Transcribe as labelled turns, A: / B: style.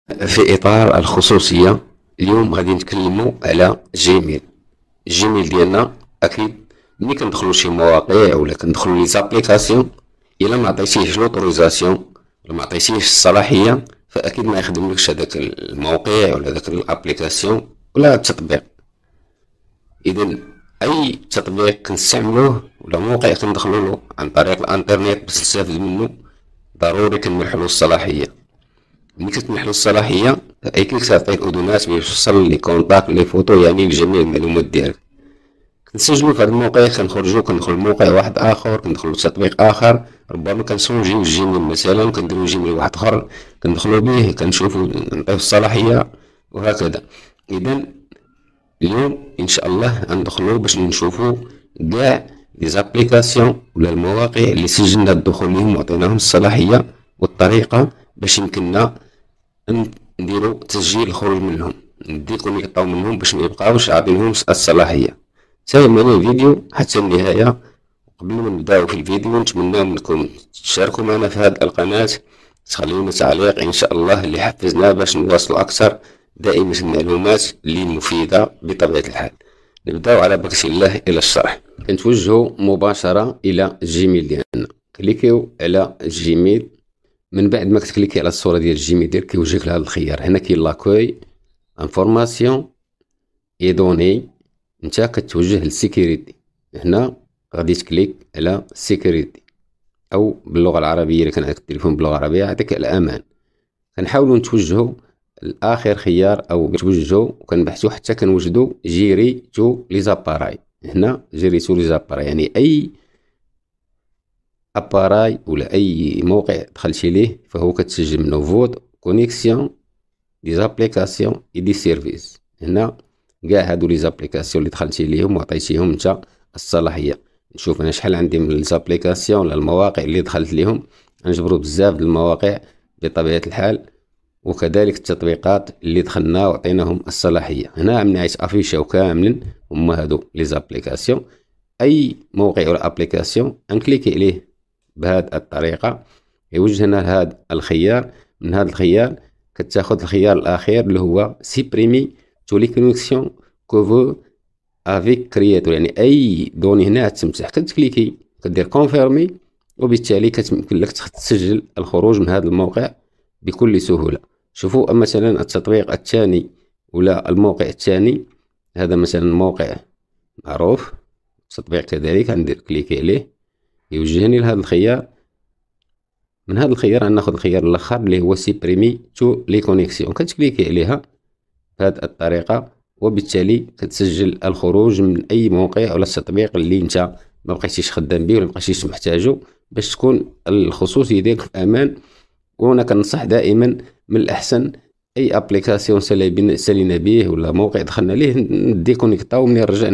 A: في إطار الخصوصية، اليوم غادي نتكلموا على جيميل. الجيميل ديالنا أكيد ملي كندخلو شي مواقع ولا كندخلو لي زابليكاسيون، إلا ما عطيتيهش لوطوريزاسيون ولا ما عطيتيهش الصلاحية فأكيد ما يخدملكش هداك الموقع ولا داك الابليكاسيون ولا التطبيق. إذا أي تطبيق كنستعملوه ولا موقع كندخلولو عن طريق الانترنت باش نستافد منه، ضروري كنمنحولو الصلاحية. ملي كتمنحلو الصلاحية أكيد كتعطيه الأذونات باش يوصل لي كونطاك لي فوتو، يعني لجميع المعلومات ديالك. كنسجلو في هاد الموقع، كنخرجو كندخل موقع واحد آخر، كندخلو لتطبيق آخر، ربما كنسونجيو الجيميل مثلا كنديرو جيميل واحد آخر كندخلو بيه كنشوفو نعطيو الصلاحية وهكذا. إذا اليوم إن شاء الله غندخلو باش نشوفو كاع لي زابليكاسيون ولا المواقع اللي سجلنا الدخول ليهم وعطيناهم الصلاحية، والطريقة باش يمكننا نديرو تسجيل الخروج منهم، نديكونيكطاو منهم باش ميبقاوش عاطينهمش الصلاحية. تابعوا معنا الفيديو حتى النهاية. قبل ما نبداو في الفيديو نتمنى منكم تشاركوا معنا في هذه القناة، تخليونا تعليق إن شاء الله اللي حفزنا باش نواصلوا أكثر دائما المعلومات اللي مفيدة بطبيعة الحال. نبداو على بركة الله إلى الشرح. كنتوجهوا مباشرة إلى الجيميل ديالنا، كليكيو على الجيميل. من بعد ما كتكليكي على الصورة ديال الجيميل ديالك كيوجهك لهذا الخيار. هنا كاين لاكوي، انفورماسيون، اي دوني. نتا كتوجه للسيكوريتي، هنا غادي تكليك على سيكوريتي، او باللغة العربية الا كان عندك التليفون باللغة العربية يعطيك الامان. كنحاولوا نتوجهوا لاخر خيار او نتوجهوا وكنبحثوا حتى كنوجدوا جيري تو لي زاباراي. هنا جيري تو لي زاباراي يعني اي اباراي ولا اي موقع دخلتي ليه فهو كتسجل منه فود كونيكسيون دي زابليكاسيون اي دي سيرفيس. هنا كاع هادو لي زابليكاسيون اللي دخلتي ليهم وعطيتيهم نتا الصلاحيه. نشوف انا شحال عندي من لي زابليكاسيون ولا المواقع اللي دخلت ليهم. غنجبروا بزاف د المواقع بطبيعه الحال، وكذلك التطبيقات اللي دخلنا وعطيناهم الصلاحيه. هنا من نهايه افيشاو كاملا هما هادو لي زابليكاسيون. اي موقع ولا ابليكاسيون انكليكي عليه بهذه الطريقه يوجهنا لهذا الخيار. من هذا الخيار كتاخذ الخيار الاخير اللي هو سيبريمي تو لي كونيكسيون كوفو افيك كرياتور، يعني اي دوني هنا تمسح. كتكليكي كدير كونفيرمي، وبالتالي كتمكن لك تسجل الخروج من هذا الموقع بكل سهوله. شوفوا مثلا التطبيق الثاني ولا الموقع الثاني، هذا مثلا موقع معروف، تطبيق كذلك غندير كليكي عليه يوجهني لهذا الخيار. من هذا الخيار غناخذ الخيار الاخر اللي هو سيبريمي تو لي كونيكسيون، كتكليكي عليها بهذه الطريقه، وبالتالي كتسجل الخروج من اي موقع ولا التطبيق اللي انت ما بقيتيش خدام به ولا ما بقيتيش محتاجه باش تكون الخصوصيه ديالك في امان. وانا كنصح دائما من الاحسن اي ابليكاسيون سالينا به ولا موقع دخلنا ليه نديكونيكطاو، من نرجع